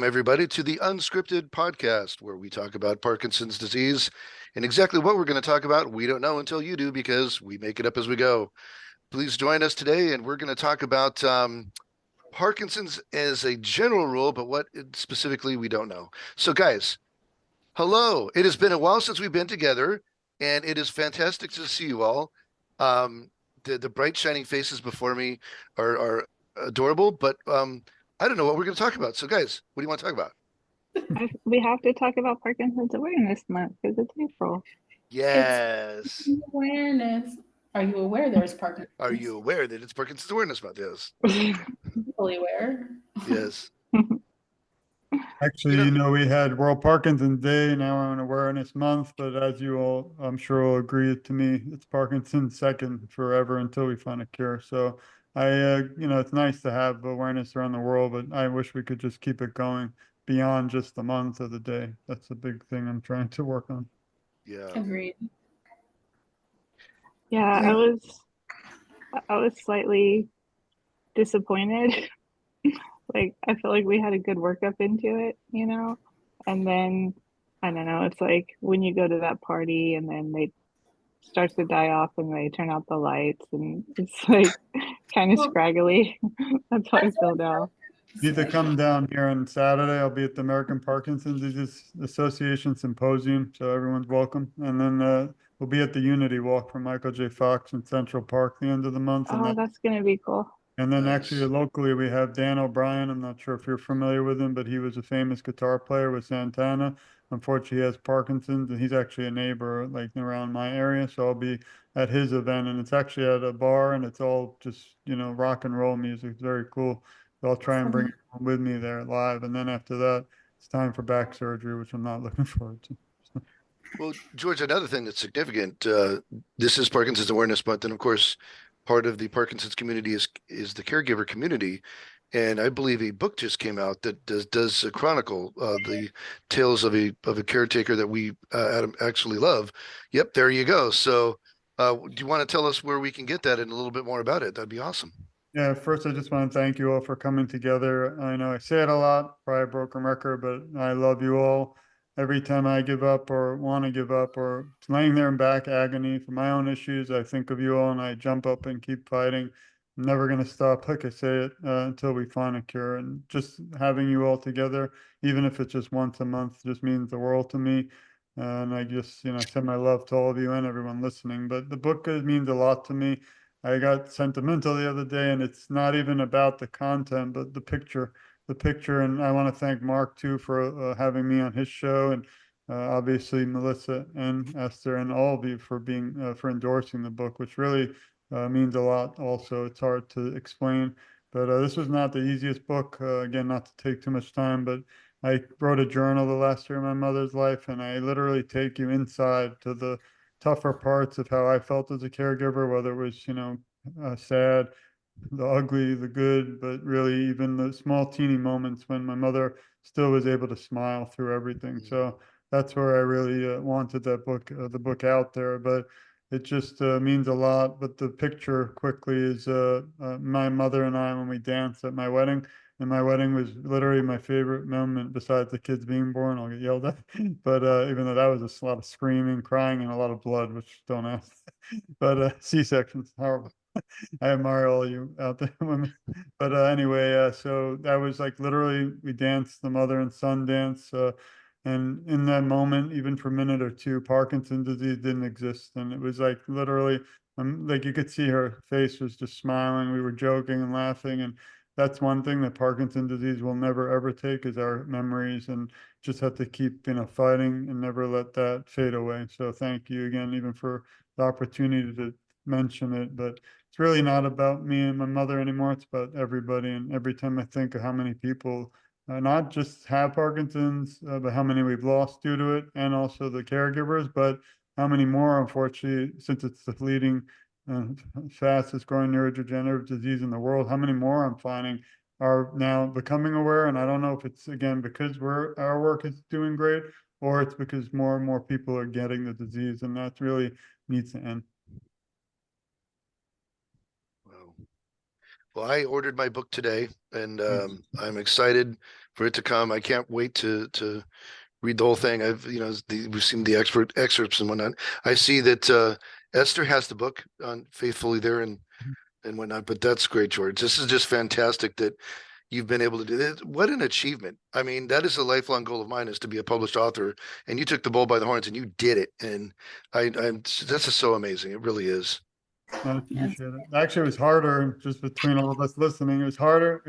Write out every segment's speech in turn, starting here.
Welcome, everybody, to the Unscripted podcast, where we talk about Parkinson's disease. And exactly what we're going to talk about, we don't know until you do, because we make it up as we go. Please join us today, and we're going to talk about Parkinson's as a general rule, but what specifically we don't know. So, guys, hello. It has been a while since we've been together, and it is fantastic to see you all. The bright, shining faces before me are adorable, but I don't know what we're going to talk about. So, guys, what do you want to talk about? We have to talk about Parkinson's Awareness Month because it's April. It's Yes. awareness. Are you aware there's Are you Parkinson's? aware that it's Parkinson's Awareness Month? Yes. Fully aware. Yes. Actually, we had World Parkinson's Day, now we're on Awareness Month, but as you all, I'm sure will agree to me, it's Parkinson's second forever until we find a cure. So it's nice to have awareness around the world, but I wish we could just keep it going beyond just the month of the day. That's a big thing I'm trying to work on. Yeah. Agreed. Yeah, I was slightly disappointed. Like I feel like we had a good workup into it, and then I don't know, it's like when you go to that party and then they starts to die off and they turn out the lights and it's like kind of Well, scraggly. That's how I that's feel what now. Need to come down here on Saturday. I'll be at the American Parkinson's Disease Association Symposium, so everyone's welcome. And then we'll be at the Unity Walk for Michael J. Fox in Central Park the end of the month. Oh, that's gonna be cool. And then Nice. actually locally we have Dan O'Brien. I'm not sure if you're familiar with him, but he was a famous guitar player with Santana. Unfortunately, he has Parkinson's, and he's actually a neighbor like around my area. So I'll be at his event, and it's actually at a bar, and it's all just rock and roll music. It's very cool. So I'll try and bring everyone with me there live, and then after that, it's time for back surgery, which I'm not looking forward to. Well, George, another thing that's significant, this is Parkinson's Awareness Month, and of course, part of the Parkinson's community is the caregiver community. And I believe a book just came out that does chronicle the tales of a caretaker that we Adam actually love. Yep, there you go. So, do you want to tell us where we can get that and a little bit more about it? That'd be awesome. Yeah, first I just want to thank you all for coming together. I know I say it a lot, probably a broken record, but I love you all. Every time I give up or want to give up or laying there in back agony for my own issues, I think of you all and I jump up and keep fighting. I'm never going to stop, like I say it, until we find a cure. And just having you all together, even if it's just once a month, just means the world to me. And I just, send my love to all of you and everyone listening. But the book means a lot to me. I got sentimental the other day, and it's not even about the content, but the picture. The picture, and I want to thank Mark too for having me on his show, and obviously Melissa and Esther and all of you for being for endorsing the book, which really means a lot. Also, it's hard to explain, but this was not the easiest book. Again, not to take too much time, but I wrote a journal the last year of my mother's life, and I literally take you inside to the tougher parts of how I felt as a caregiver, whether it was, sad, the ugly, the good, but really even the small teeny moments when my mother still was able to smile through everything. So that's where I really wanted that book, the book out there, but it just means a lot. But the picture quickly is my mother and I when we danced at my wedding. And my wedding was literally my favorite moment besides the kids being born. I'll get yelled at. But even though that was a lot of screaming, crying, and a lot of blood, which don't ask. But C-sections, horrible. I admire all you out there, women. But anyway, so that was like literally we danced the mother and son dance. And in that moment, even for a minute or two, Parkinson's disease didn't exist. And it was like literally, like you could see her face was just smiling. We were joking and laughing. And that's one thing that Parkinson's disease will never ever take is our memories, and just have to keep, fighting and never let that fade away. So thank you again, even for the opportunity to mention it. But it's really not about me and my mother anymore. It's about everybody. And every time I think of how many people not just have Parkinson's, but how many we've lost due to it, and also the caregivers, but how many more, unfortunately, since it's the leading uh, fastest growing neurodegenerative disease in the world, how many more I'm finding are now becoming aware. And I don't know if it's, again, because our work is doing great, or it's because more and more people are getting the disease, and that really needs to end. Wow. Well, I ordered my book today, and I'm excited for it to come. I can't wait to read the whole thing. We've seen the excerpts and whatnot. I see that Esther has the book on faithfully there and whatnot, but that's great, George. This is just fantastic that you've been able to do that. What an achievement. I mean, that is a lifelong goal of mine, is to be a published author, and you took the bull by the horns and you did it. And that's just so amazing. It really is. I appreciate it. Actually, it was harder, just between all of us listening. It was harder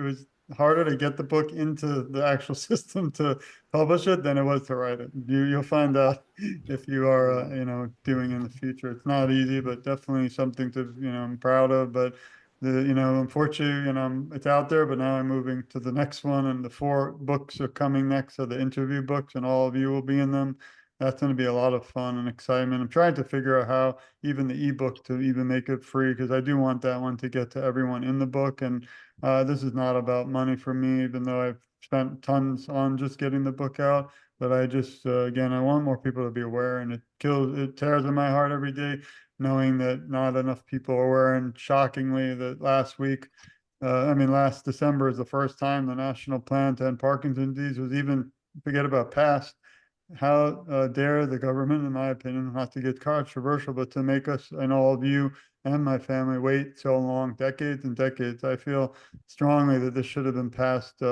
to get the book into the actual system to publish it than it was to write it. You'll find out if you are, doing in the future. It's not easy, but definitely something to, I'm proud of. But unfortunately, it's out there, but now I'm moving to the next one, and the 4 books are coming next. So the interview books, and all of you will be in them. That's going to be a lot of fun and excitement. I'm trying to figure out how even the ebook to even make it free, because I do want that one to get to everyone in the book. And this is not about money for me, even though I've spent tons on just getting the book out. But I just, again, I want more people to be aware, and it tears in my heart every day knowing that not enough people are aware. And shockingly, that last December is the first time the national plan to end Parkinson's disease was even, forget about passed. How dare the government, in my opinion, not to get controversial, but to make us and all of you and my family wait so long, decades and decades. I feel strongly that this should have been passed,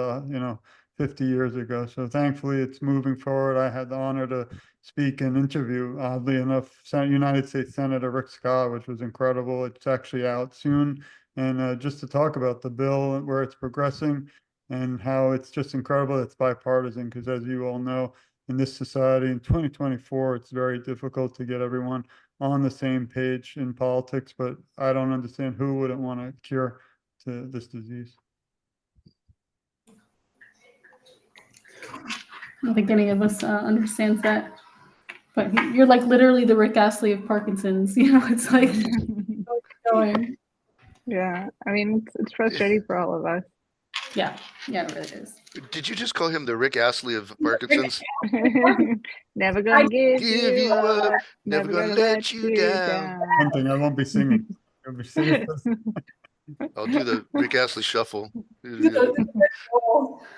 50 years ago. So thankfully, it's moving forward. I had the honor to speak and interview, oddly enough, United States Senator Rick Scott, which was incredible. It's actually out soon. And just to talk about the bill and where it's progressing and how it's just incredible. It's bipartisan, because as you all know, in this society in 2024, it's very difficult to get everyone on the same page in politics, but I don't understand who wouldn't want a cure to this disease. I don't think any of us understands that. But you're like literally the Rick Astley of Parkinson's. It's like going. Yeah, I mean, it's frustrating for all of us. Yeah, it really is. Did you just call him the Rick Astley of Parkinson's? Never gonna give Give you up, never gonna let you down. One thing, I won't be singing. I'll be singing. I'll do the Rick Astley shuffle.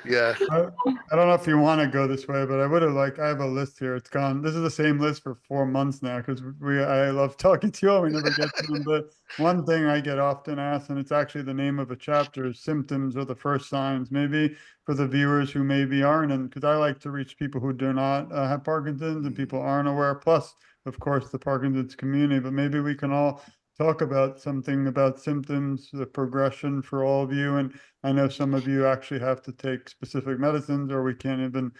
Yeah. I don't know if you want to go this way, but I have a list here. It's gone. This is the same list for 4 months now, because I love talking to you all. We never get to them. But one thing I get often asked, and it's actually the name of a chapter, is symptoms or the first signs. Maybe for the viewers who maybe aren't, and because I like to reach people who do not have Parkinson's, and people aren't aware, plus, of course, the Parkinson's community. But maybe we can all talk about something about symptoms, the progression for all of you. And I know some of you actually have to take specific medicines, or we can't even,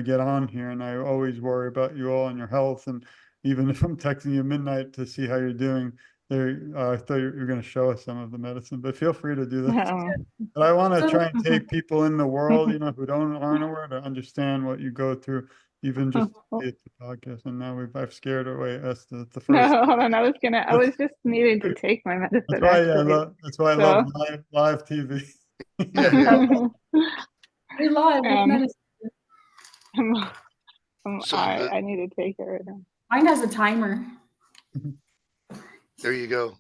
get on here. And I always worry about you all and your health. And even if I'm texting you midnight to see how you're doing, I thought you were going to show us some of the medicine, but feel free to do that. No. But I want to try and take people in the world, who aren't aware, to understand what you go through, even just the podcast. And now I've scared away Esther. The first. No, hold on. I was just needing to take my medicine. That's why I love live TV. We're live with medicine. I need to take it right now. Mine has a timer. There you go.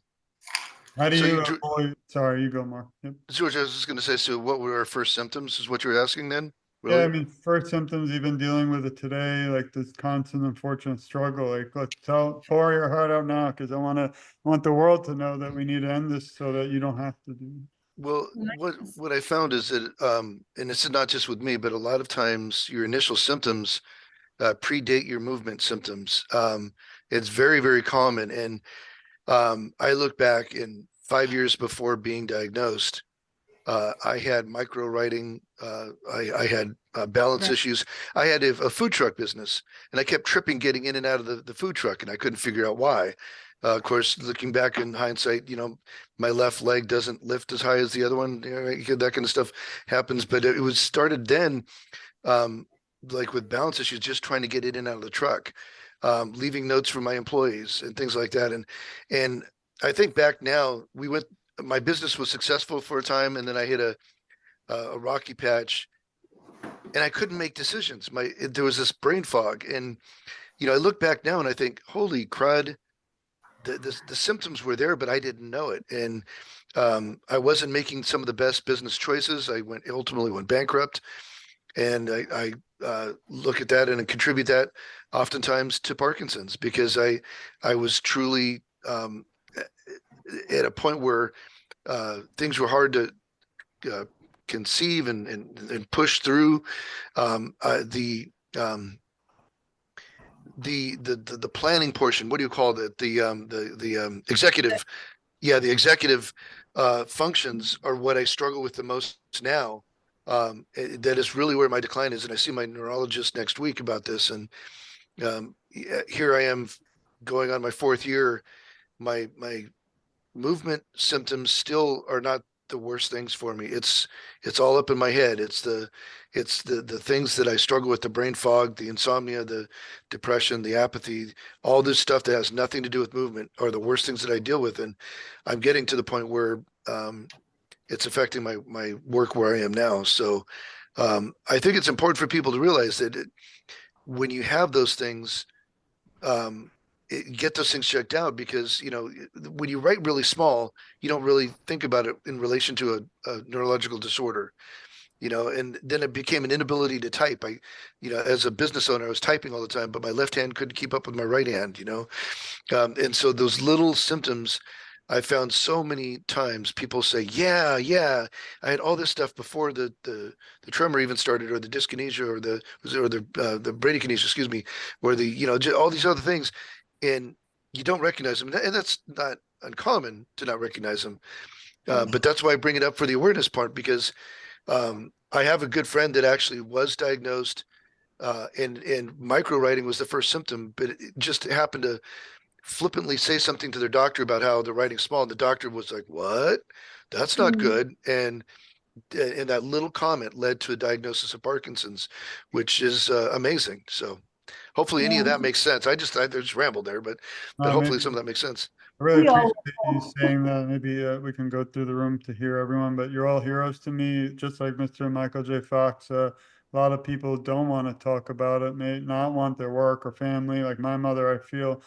How do you avoid? Sorry, you go, Mark. Yep. George, I was just going to say, so what were our first symptoms, is what you're asking then? Really? Yeah, I mean, first symptoms, even dealing with it today, like this constant unfortunate struggle. Like, let's pour your heart out now, because I want the world to know that we need to end this so that you don't have to do it. Well, what I found is that, and it's not just with me, but a lot of times your initial symptoms predate your movement symptoms. It's very, very common. And I look back, in 5 years before being diagnosed, I had micro writing. I had balance issues. I had a food truck business, and I kept tripping getting in and out of the food truck, and I couldn't figure out why. Of course, looking back in hindsight, my left leg doesn't lift as high as the other one. That kind of stuff happens. But it was started then, like with balance issues, just trying to get in and out of the truck, leaving notes for my employees and things like that. And I think back now, my business was successful for a time, and then I hit a rocky patch, and I couldn't make decisions. There was this brain fog, and I look back now and I think, holy crud, the symptoms were there, but I didn't know it. And I wasn't making some of the best business choices. I ultimately went bankrupt. And I look at that and contribute that oftentimes to Parkinson's, because I was truly at a point where things were hard to uh, conceive and push through. Um, uh, the um, the planning portion, what do you call it? The executive, yeah, the executive functions are what I struggle with the most now. That is really where my decline is, and I see my neurologist next week about this. And here I am, going on my fourth year. My movement symptoms still are not the worst things for me. It's all up in my head. It's the things that I struggle with: the brain fog, the insomnia, the depression, the apathy, all this stuff that has nothing to do with movement are the worst things that I deal with. And I'm getting to the point where it's affecting my work where I am now. So I think it's important for people to realize that when you have those things, um, get those things checked out, because when you write really small, you don't really think about it in relation to a neurological disorder. And then it became an inability to type. As a business owner, I was typing all the time, but my left hand couldn't keep up with my right hand. And so those little symptoms, I found so many times people say, yeah, I had all this stuff before the tremor even started, or the dyskinesia, or the bradykinesia, excuse me, or all these other things, and you don't recognize them, and that's not uncommon to not recognize them. But that's why I bring it up for the awareness part, because I have a good friend that actually was diagnosed, and micro writing was the first symptom, but it just happened to flippantly say something to their doctor about how they're writing small, and the doctor was like, "What? That's not good." And that little comment led to a diagnosis of Parkinson's, which is amazing. So hopefully any of Yeah. that makes sense. I just rambled there, but hopefully Maybe some of that makes sense. I really We all appreciate you saying that. Maybe we can go through the room to hear everyone, but you're all heroes to me, just like Mr. Michael J. Fox. A lot of people don't want to talk about it, may not want their work or family. Like my mother, I feel,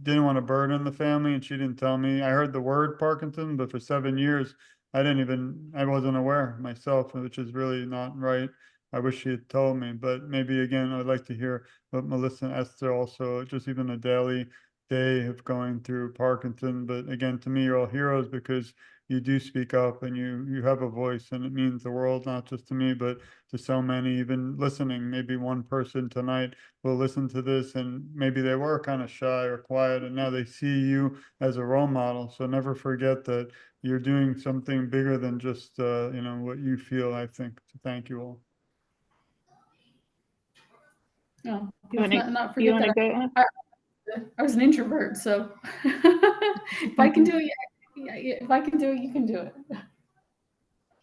didn't want to burden the family, and she didn't tell me. I heard the word Parkinson, but for 7 years, I wasn't aware myself, which is really not right. I wish she had told me, but maybe again, I'd like to hear what Melissa and Esther also, just even a daily day of going through Parkinson. But again, to me, you're all heroes because you do speak up and you have a voice, and it means the world, not just to me, but to so many, even listening. Maybe one person tonight will listen to this and maybe they were kind of shy or quiet, and now they see you as a role model. So never forget that you're doing something bigger than just, what you feel, I think. So thank you all. Oh, You let's want to not you forget want to that go? I was an introvert, so if I can do it, if I can do it, you can do it.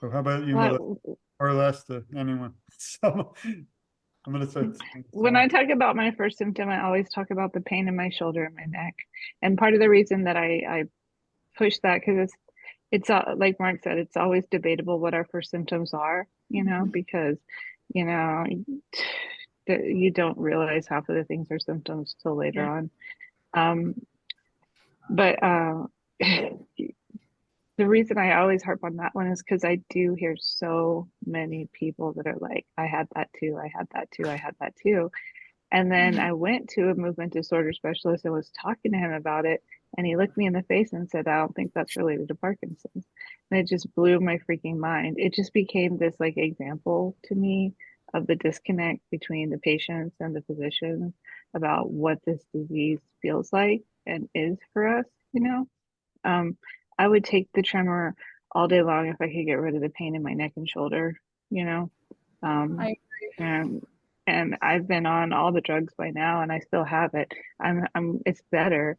So how about you, Melissa, Well, or Lester, anyone? So I'm going to start saying when I talk about my first symptom, I always talk about the pain in my shoulder and my neck. And part of the reason that I push that, because it's like Mark said, it's always debatable what our first symptoms are, because you know you don't realize half of the things are symptoms till later Yeah. on. But the reason I always harp on that one is because I do hear so many people that are like, I had that too, I had that too, I had that too. And then I went to a movement disorder specialist and was talking to him about it. And he looked me in the face and said, I don't think that's related to Parkinson's. And it just blew my freaking mind. It just became this like example to me of the disconnect between the patients and the physicians about what this disease feels like and is for us. Um, I would take the tremor all day long if I could get rid of the pain in my neck and shoulder, you know. Um, I and and I've been on all the drugs by now and I still have it. It's better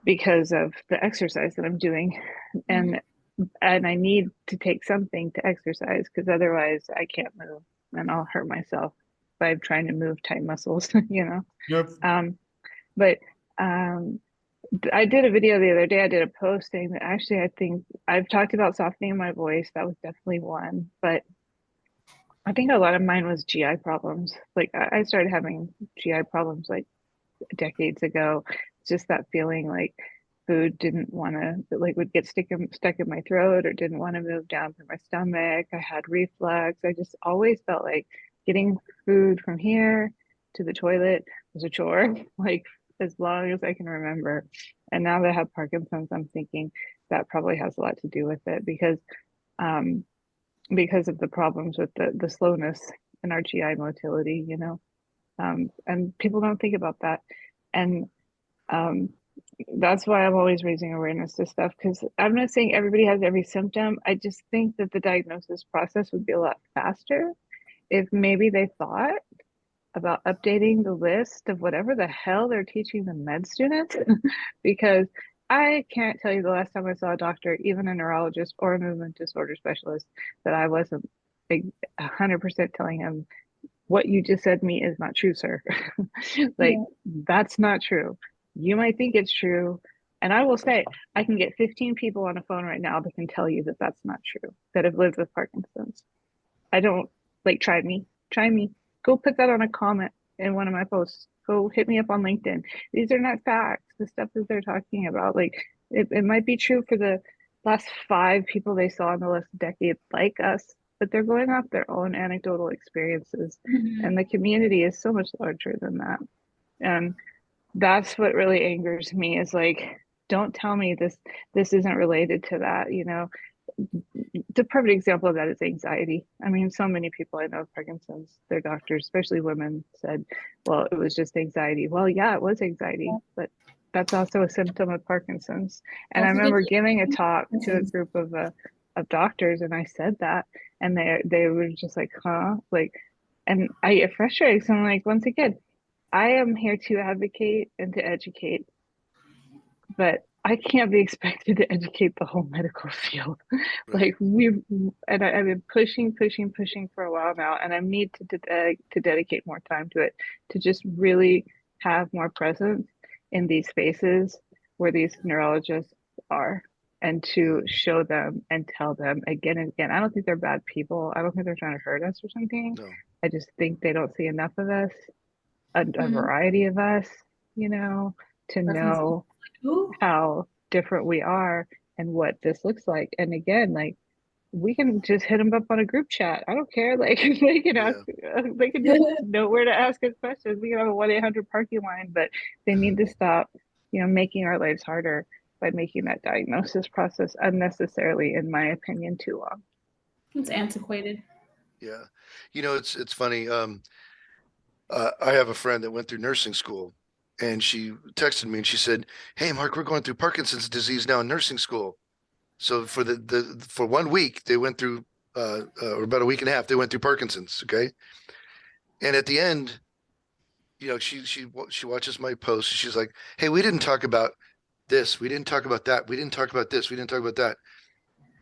because of the exercise that I'm doing. And I need to take something to exercise because otherwise I can't move and I'll hurt myself by trying to move tight muscles. Yep. But I did a video the other day. I did a post saying that actually I think I've talked about softening my voice. That was definitely one, but I think a lot of mine was GI problems. Like I started having GI problems like decades ago. Just that feeling like food didn't want to, like, would get stuck in my throat or didn't want to move down through my stomach. I had reflux. I just always felt like getting food from here to the toilet was a chore, like as long as I can remember. And now that I have Parkinson's, I'm thinking that probably has a lot to do with it um, because of the problems with the slowness in our GI motility, you know. And people don't think about that. And um, that's why I'm always raising awareness to stuff, because I'm not saying everybody has every symptom. I just think that the diagnosis process would be a lot faster if maybe they thought about updating the list of whatever the hell they're teaching the med students. Because I can't tell you the last time I saw a doctor, even a neurologist or a movement disorder specialist, that I wasn't 100% telling him, what you just said to me is not true, sir. Like, that's not true. You might think it's true. And I will say, I can get 15 people on a phone right now that can tell you that that's not true, that have lived with Parkinson's. I don't, like, try me. Go put that on a comment in one of my posts. Go hit me up on LinkedIn. These are not facts. The stuff that they're talking about, like, it might be true for the last 5 people they saw in the last decade like us, but they're going off their own anecdotal experiences. And the community is so much larger than that. And that's what really angers me, is like, don't tell me this isn't related to that, you know. The perfect example of that is anxiety. I mean, so many people I know with Parkinson's, their doctors, especially women, said, well, it was just anxiety. Well, yeah, it was anxiety, but that's also a symptom of Parkinson's. And I remember giving a talk to a group of doctors, and I said that, and they were just like, huh? Like, and I get frustrated. So I'm like, once again, I am here to advocate and to educate, but I can't be expected to educate the whole medical field. Right. Like I've been pushing for a while now, and I need to dedicate more time to it, to just really have more presence in these spaces where these neurologists are, and to show them and tell them again and again. I don't think they're bad people. I don't think they're trying to hurt us or something. No. I just think they don't see enough of us, a variety of us, you know, to know how different we are and what this looks like. And again, like, we can just hit them up on a group chat. I don't care. Like, they can ask, they can just know where to ask us questions. We can have a 1-800 parking line, but they need to stop, you know, making our lives harder by making that diagnosis process unnecessarily, in my opinion, too long. It's antiquated. Yeah. You know, it's funny. I have a friend that went through nursing school, and she texted me and she said, "Hey, Mark, we're going through Parkinson's disease now in nursing school." So for for 1 week, they went through, or about a week and a half, they went through Parkinson's. Okay. And at the end, you know, she watches my post. She's like, "Hey, we didn't talk about this. We didn't talk about that. We didn't talk about this. We didn't talk about that."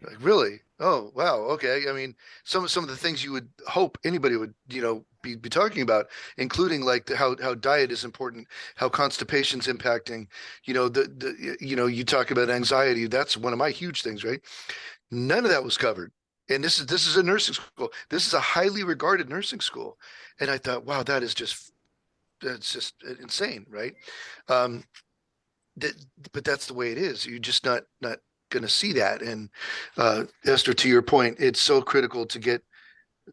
Like, really? Oh, wow. Okay. I mean, some of the things you would hope anybody would, you know, be talking about, including like how diet is important, how constipation's impacting, you know, you know, you talk about anxiety. That's one of my huge things, right? None of that was covered. And this is a nursing school. This is a highly regarded nursing school. And I thought, wow, that's just insane, right? Um, but that's the way it is. You're just not going to see that. And Esther, to your point, it's so critical to get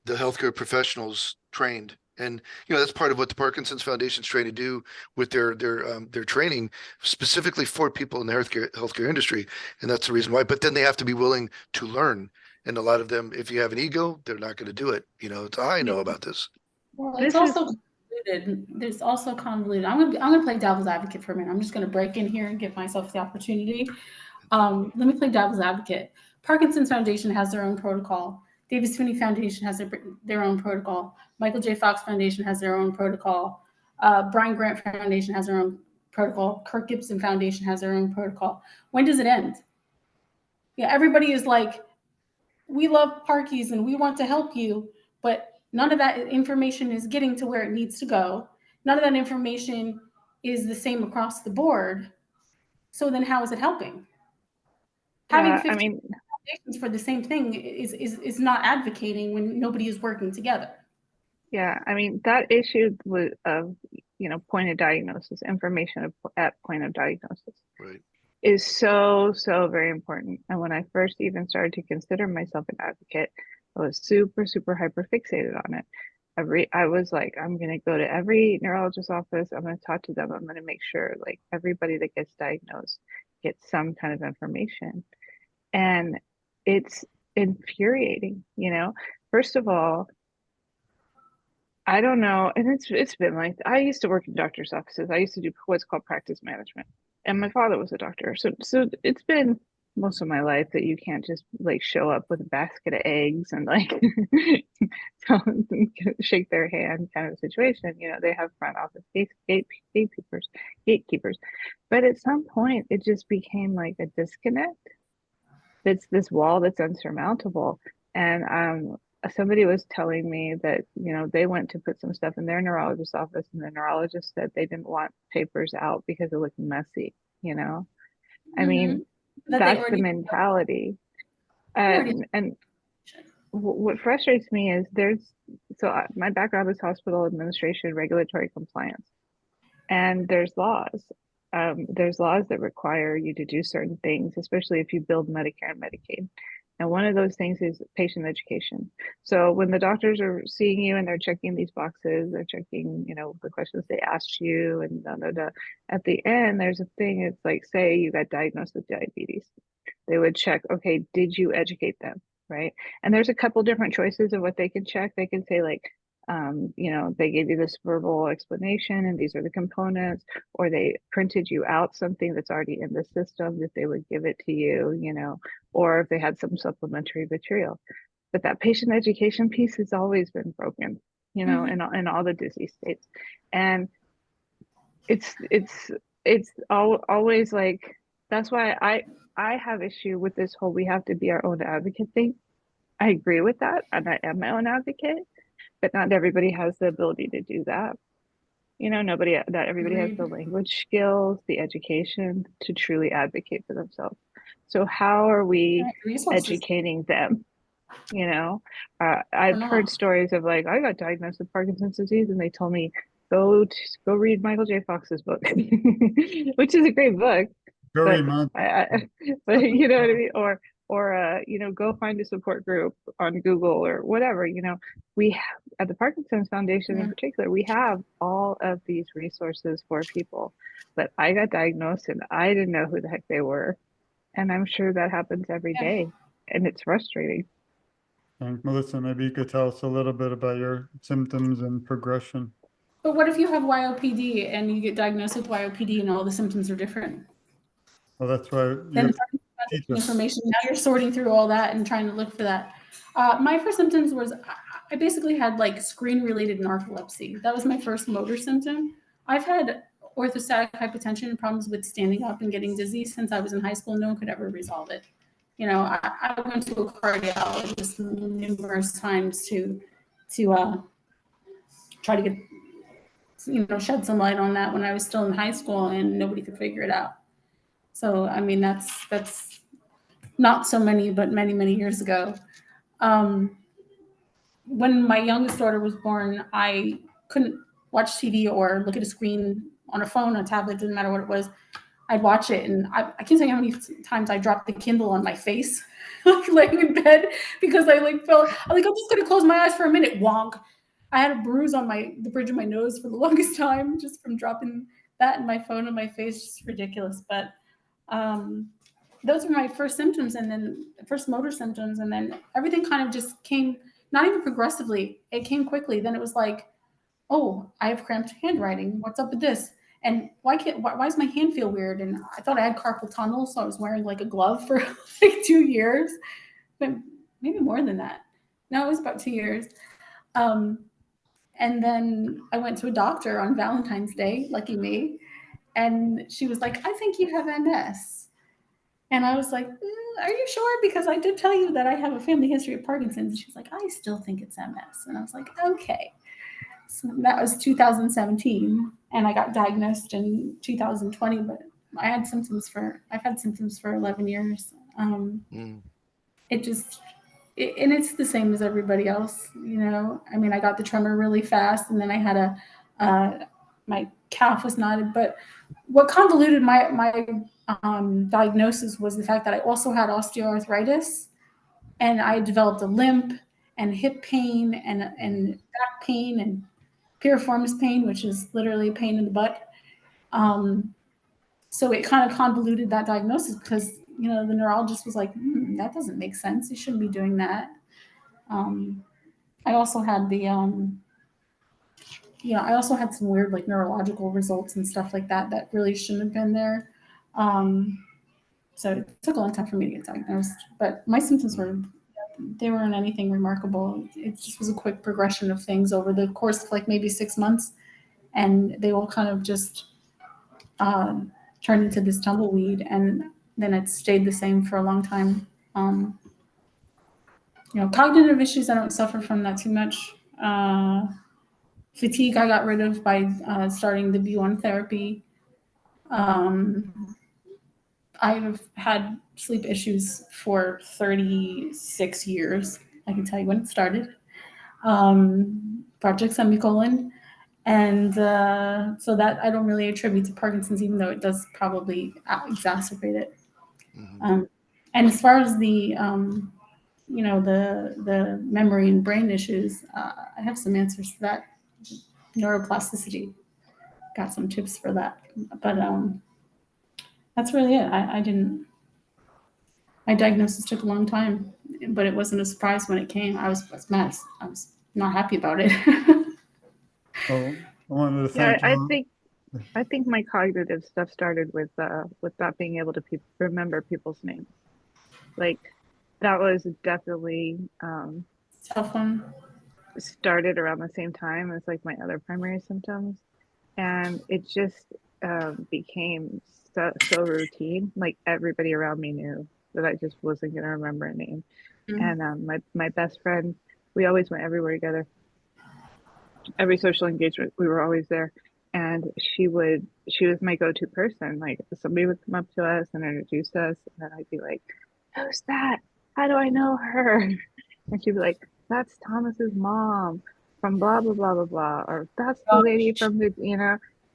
the healthcare professionals trained. And you know, that's part of what the Parkinson's Foundation's trying to do with their training, specifically for people in the healthcare industry. And that's the reason why. But then they have to be willing to learn. And a lot of them, if you have an ego, they're not going to do it. You know, I know about this. Well, it's also convoluted. There's also convoluted. I'm gonna play devil's advocate for a minute. I'm just gonna break in here and give myself the opportunity. Let me play devil's advocate. Parkinson's Foundation has their own protocol. Davis Finney Foundation has their own protocol. Michael J. Fox Foundation has their own protocol. Brian Grant Foundation has their own protocol. Kirk Gibson Foundation has their own protocol. When does it end? Yeah, everybody is like, we love Parkies and we want to help you, but none of that information is getting to where it needs to go. None of that information is the same across the board. So then how is it helping? Having 15 foundations for the same thing is not advocating when nobody is working together. Yeah, I mean, that issue of, you know, point of diagnosis, information at point of diagnosis, right, is so very important. And when I first even started to consider myself an advocate, I was super hyper fixated on it. I was like, I'm gonna go to every neurologist office. I'm gonna talk to them. I'm gonna make sure like everybody that gets diagnosed gets some kind of information. And it's infuriating, you know. First of all, I don't know, and it's been like I used to work in doctors' offices. I used to do what's called practice management, and my father was a doctor. So it's been most of my life that you can't just like show up with a basket of eggs and like tell them shake their hand kind of situation. You know, they have front office gatekeepers. But at some point, it just became like a disconnect. It's this wall that's unsurmountable. And somebody was telling me that, you know, they went to put some stuff in their neurologist's office and the neurologist said they didn't want papers out because it looked messy, you know? I mean, That they that's the mentality. And what frustrates me is my background is hospital administration, regulatory compliance, and there's laws. There's laws that require you to do certain things, especially if you build Medicare and Medicaid. And one of those things is patient education. So when the doctors are seeing you and they're checking these boxes, they're checking, you know, the questions they asked you and da, da, da. At the end, there's a thing, it's like, say you got diagnosed with diabetes. They would check, okay, did you educate them? Right. And there's a couple different choices of what they can check. They can say like, you know, they gave you this verbal explanation and these are the components, or they printed you out something that's already in the system that they would give it to you, you know, or if they had some supplementary material. But that patient education piece has always been broken, you know, in all the disease states. And it's always like, that's why I have issue with this whole we have to be our own advocate thing. I agree with that, and I am my own advocate, but not everybody has the ability to do that. You know, not everybody has the language skills, the education to truly advocate for themselves. So how are we educating them? You know, I've heard stories of like, I got diagnosed with Parkinson's disease and they told me, go read Michael J. Fox's book, which is a great book. Very But much. but you know what I mean? Or you know, go find a support group on Google or whatever. You know, we at the Parkinson's Foundation in particular, we have all of these resources for people. But I got diagnosed and I didn't know who the heck they were, and I'm sure that happens every day, and it's frustrating. And Melissa, maybe you could tell us a little bit about your symptoms and progression. But what if you have YOPD and you get diagnosed with YOPD and all the symptoms are different? Well, that's why Then you're information. Now you're sorting through all that and trying to look for that. My first symptoms was I basically had like screen-related narcolepsy. That was my first motor symptom. I've had orthostatic hypotension and problems with standing up and getting dizzy since I was in high school. No one could ever resolve it. You know, I went to a cardiologist numerous times to try to get, you know, shed some light on that when I was still in high school, and nobody could figure it out. So, I mean, that's not so many, but many, many years ago. When my youngest daughter was born, I couldn't watch TV or look at a screen on a phone, a tablet, didn't matter what it was. I'd watch it, and I can't tell you how many times I dropped the Kindle on my face, like laying in bed, because I like felt like I'm just gonna close my eyes for a minute. Wonk. I had a bruise on the bridge of my nose for the longest time just from dropping that and my phone on my face. Just ridiculous. But those were my first symptoms, and then first motor symptoms, and then everything kind of just came, not even progressively. It came quickly. Then it was like, oh, I have cramped handwriting. What's up with this? And why does my hand feel weird? And I thought I had carpal tunnel, so I was wearing like a glove for like 2 years, but maybe more than that. No, it was about 2 years. And then I went to a doctor on Valentine's Day, lucky me, and she was like, I think you have MS. And I was like, are you sure? Because I did tell you that I have a family history of Parkinson's. She's like, I still think it's MS. And I was like, okay. So that was 2017, and I got diagnosed in 2020. But I've had symptoms for 11 years. And it's the same as everybody else, you know. I mean, I got the tremor really fast, and then I had my calf was knotted. But what convoluted my diagnosis was the fact that I also had osteoarthritis, and I developed a limp, and hip pain and back pain and piriformis pain, which is literally a pain in the butt. So it kind of convoluted that diagnosis because, you know, the neurologist was like, that doesn't make sense. You shouldn't be doing that. I also had the, I also had some weird like neurological results and stuff like that that really shouldn't have been there. So it took a long time for me to get diagnosed, but my symptoms they weren't anything remarkable. It just was a quick progression of things over the course of like maybe 6 months, and they all kind of just turned into this tumbleweed, and then it stayed the same for a long time. Cognitive issues, I don't suffer from that too much. Fatigue, I got rid of by starting the B1 therapy. I've had sleep issues for 36 years. I can tell you when it started. Project Semicolon. And so that I don't really attribute to Parkinson's, even though it does probably exacerbate it. And as far as the, the memory and brain issues, I have some answers to that. Neuroplasticity, got some tips for that. But that's really it. My diagnosis took a long time, but it wasn't a surprise when it came. I was mad. I was not happy about it. Well, I wanted to thank you. I think my cognitive stuff started with not being able to remember people's names. Like that was definitely Tough one. started around the same time as like my other primary symptoms, and it just became so routine. Like everybody around me knew that I just wasn't gonna remember a name. And my best friend, we always went everywhere together. Every social engagement, we were always there. And she was my go-to person. Like somebody would come up to us and introduce us, and then I'd be like, "Who's that? How do I know her?" And she'd be like, "That's Thomas's mom from blah blah blah blah blah," or "That's the lady from the,"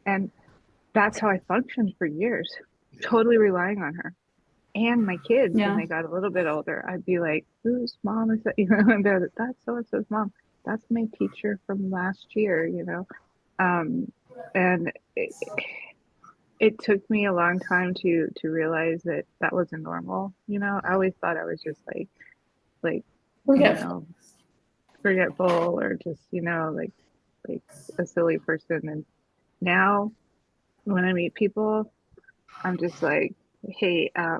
and that's how I functioned for years, totally relying on her. And my kids, when they got a little bit older, I'd be like, "Whose mom is that?" And they're, "That's so and so's mom. That's my teacher from last year," And it took me a long time to realize that wasn't normal. I always thought I was just like forgetful or just like a silly person. And now when I meet people, I'm just like, "Hey, I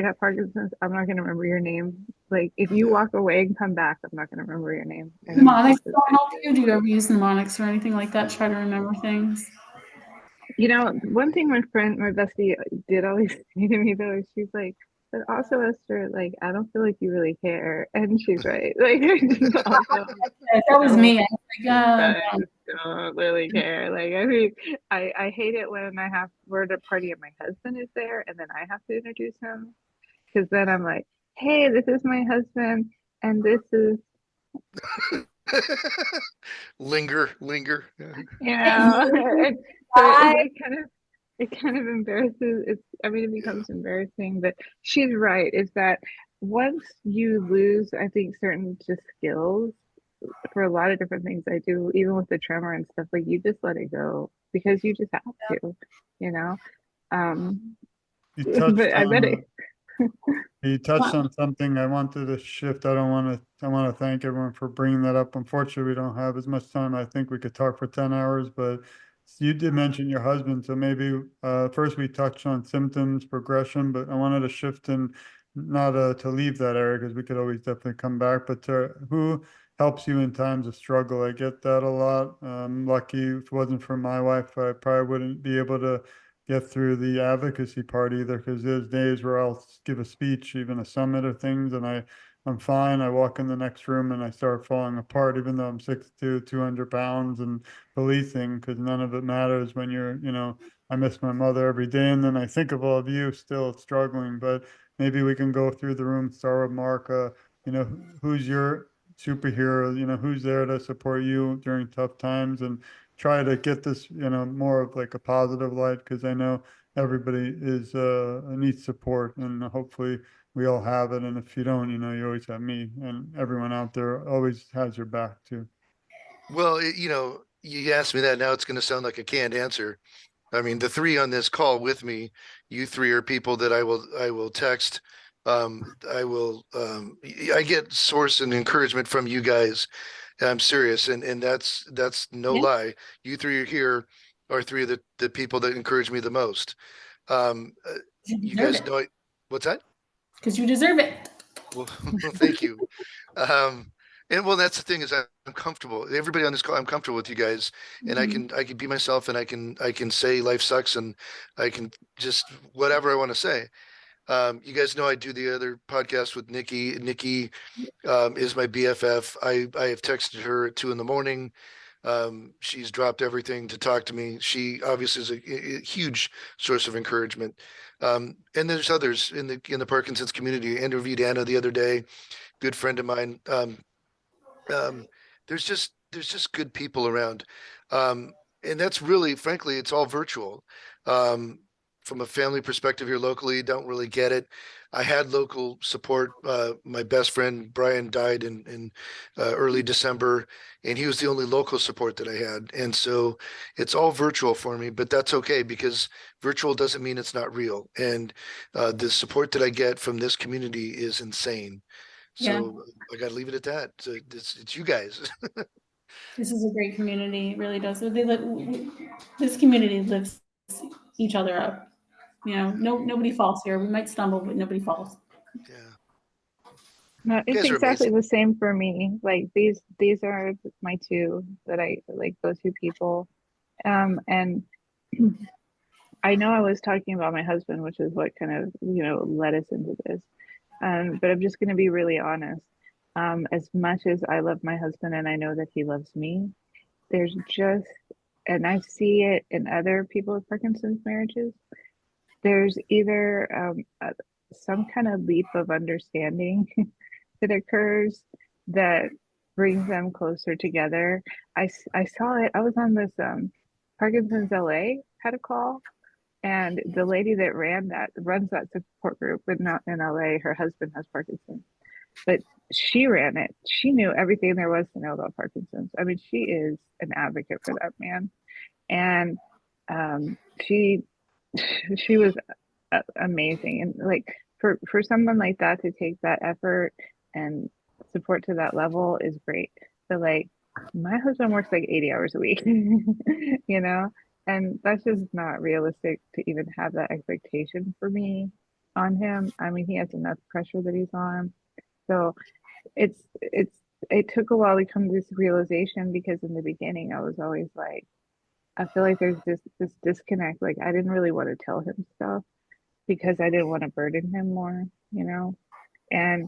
got Parkinson's. I'm not gonna remember your name. Like, if you walk away and come back, I'm not gonna remember your name." Mnemonics don't help you? Do you ever use mnemonics or anything like that? Try to remember things? One thing my bestie did always say to me though, is she's like, "But also, Esther, like, I don't feel like you really care." And she's right. Like, I just also that was me. I just don't really care. Like, I mean, I hate it when we're at a party and my husband is there and then I have to introduce him, because then I'm like, "Hey, this is my husband, and this is," linger. So it kind of embarrasses. It becomes embarrassing. But she's right. Is that once you lose, I think, certain just skills for a lot of different things I do, even with the tremor and stuff, like you just let it go because you just have to, But I bet it. You touched on something I wanted to shift. I want to thank everyone for bringing that up. Unfortunately, we don't have as much time. I think we could talk for 10 hours, but you did mention your husband. So maybe first we touched on symptoms, progression, but I wanted to shift and not to leave that area because we could always definitely come back, but to who helps you in times of struggle. I get that a lot. I'm lucky. If it wasn't for my wife, I probably wouldn't be able to get through the advocacy part either, because there's days where I'll give a speech, even a summit or things, and I'm fine. I walk in the next room and I start falling apart, even though I'm 6'2", 200 pounds and policing, because none of it matters when I miss my mother every day. And then I think of all of you still struggling, but maybe we can go through the room, start with Mark, who's your superhero, who's there to support you during tough times, and try to get this, more of like a positive light, because I know everybody needs support, and hopefully we all have it. And if you don't, you always have me, and everyone out there always has your back too. Well, you asked me that. Now it's going to sound like a canned answer. I mean, the three on this call with me, you three are people that I will text. I get source and encouragement from you guys. I'm serious, and that's no Yeah. lie. You three are here are three of the people that encourage me the most. Um, uh, You you deserve guys it know what's that? because you deserve it. Well, thank you. Um, and well, that's the thing is I'm comfortable. Everybody on this call, I'm comfortable with you guys, and I Mhm. can I can be myself, and I can say life sucks, and I can just whatever I want to say. You guys know I do the other podcast with Nikki. Nikki is my BFF. I have texted her at 2 a.m. She's dropped everything to talk to me. She obviously is a huge source of encouragement. And there's others in the Parkinson's community. I interviewed Anna the other day, good friend of mine. Um, there's just good people around, um, and that's really, frankly, it's all virtual. Um, from a family perspective here locally, don't really get it. I had local support. My best friend Brian died in early December, and he was the only local support that I had. And so it's all virtual for me, but that's okay because virtual doesn't mean it's not real. And the support that I get from this community is insane. Yeah, So I got to leave it at that. So it's you guys. this is a great community. It really does. This community lifts each other up. Nobody falls here. We might stumble, but nobody falls. Yeah, No, you it's guys are exactly amazing. the same for me. Like these are my two that I like, those two people. And I know I was talking about my husband, which is what kind of, led us into this. But I'm just going to be really honest. As much as I love my husband and I know that he loves me, there's just, and I see it in other people with Parkinson's marriages, there's either some kind of leap of understanding that occurs that brings them closer together. I saw it. I was on this Parkinson's LA had a call, and the lady that runs that support group, but not in LA, her husband has Parkinson's, but she ran it. She knew everything there was to know about Parkinson's. I mean, she is an advocate for that man, and she she was amazing. And like for someone like that to take that effort and support to that level is great. But like my husband works like 80 hours a week, and that's just not realistic to even have that expectation for me on him. I mean, he has enough pressure that he's on. So it took a while to come to this realization, because in the beginning I was always like, I feel like there's this disconnect. Like I didn't really want to tell him stuff because I didn't want to burden him more. And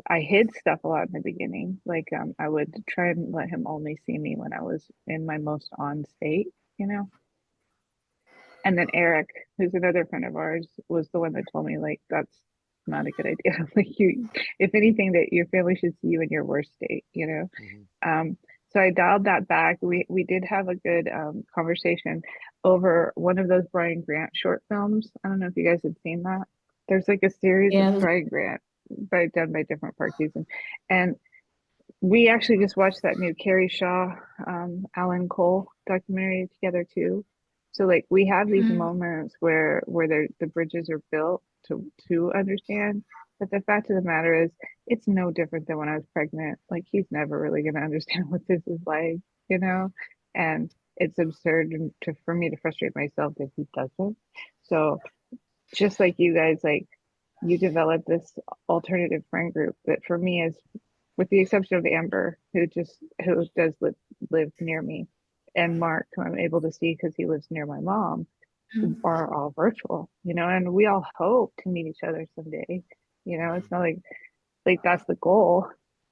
I hid stuff a lot in the beginning. Like I would try and let him only see me when I was in my most on state. And then Eric, who's another friend of ours, was the one that told me like that's not a good idea. Like if anything, that your family should see you in your worst state. Mhm. So I dialed that back. We did have a good conversation over one of those Brian Grant short films. I don't know if you guys have seen that. There's like a series of Yeah, Brian Grant done by different parties, and we actually just watched that new Carrie Shaw, Alan Cole documentary together too. So like we have these Mhm. moments where the bridges are built to understand. But the fact of the matter is, it's no different than when I was pregnant. Like he's never really going to understand what this is like. And it's absurd for me to frustrate myself that he doesn't. So just like you guys, like you developed this alternative friend group that for me is, with the exception of Amber, who does live near me, and Mark, who I'm able to see because he lives near my mom, are all virtual. And we all hope to meet each other someday. It's not like that's the goal,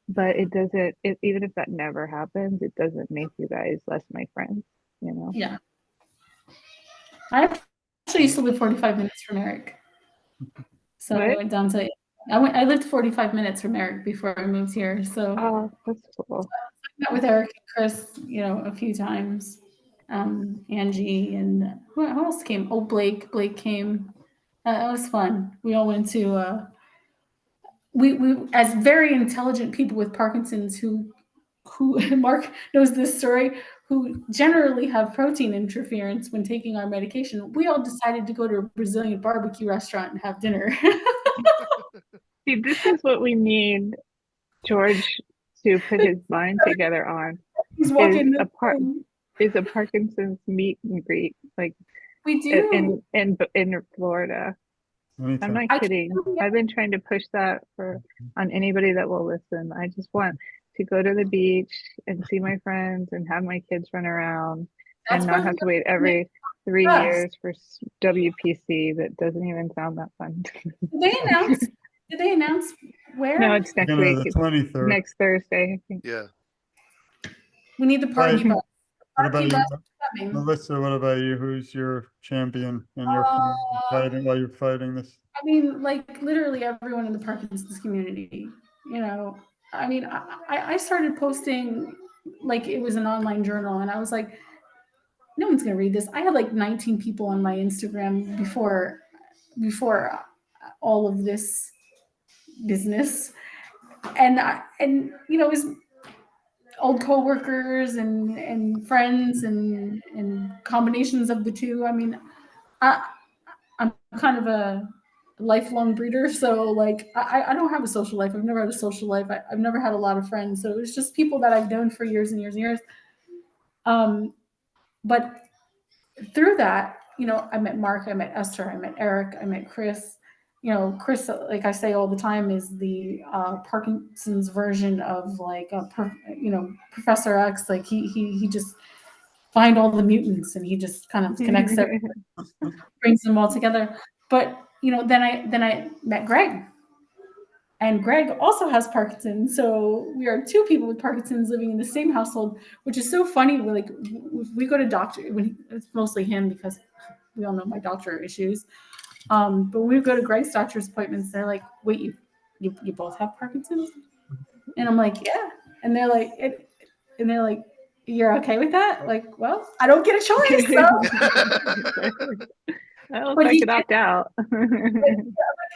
but it doesn't. Even if that never happens, it doesn't make you guys less my friends. Yeah. I actually used to live 45 minutes from Eric. So I What? went down to I lived 45 minutes from Eric before I moved here. So I Oh, that's cool. met with Eric and Chris, a few times. Angie and who else came? Oh, Blake. Blake came. That was fun. We all went to we as very intelligent people with Parkinson's who Mark knows this story, who generally have protein interference when taking our medication, we all decided to go to a Brazilian barbecue restaurant and have dinner. See, this is what we need George to put his mind together on He's is walking a this room. is a Parkinson's meet and greet, like We do. in Florida. I'm Anytime. not kidding. I've been trying to push that on anybody that will listen. I just want to go to the beach and see my friends and have my kids run around That's and not what have to wait every 3 years for WPC. That doesn't even sound that fun. Did they announce where? No, it's next Beginning week. of the It's 23rd. next Thursday, I think. Yeah. We need the party bus. What about Party you, bus coming. Melissa? What about you? Who's your champion in your fighting while you're fighting this? I mean, like literally everyone in the Parkinson's community. You know, I mean, I started posting like it was an online journal, and I was like, no one's gonna read this. I had like 19 people on my Instagram before all of this business, and you know, it was old coworkers and friends and combinations of the two. I mean, I'm kind of a lifelong breeder, so like I don't have a social life. I've never had a social life. I've never had a lot of friends, so it's just people that I've known for years and years and years. But through that, you know, I met Mark, I met Esther, I met Eric, I met Chris. You know, Chris, like I say all the time, is the Parkinson's version of like Professor X. Like he just find all the mutants and he just kind of connects everything, brings them all together. But you know, then I met Greg, and Greg also has Parkinson's. So we are two people with Parkinson's living in the same household, which is so funny. We're like, we go to doctor, it's mostly him because we all know my doctor issues. But when we go to Greg's doctor's appointments, they're like, wait, you both have Parkinson's? And I'm like, yeah. And they're like, you're okay with that? Like, well, I don't get a choice. So. Well, But if I could opt out.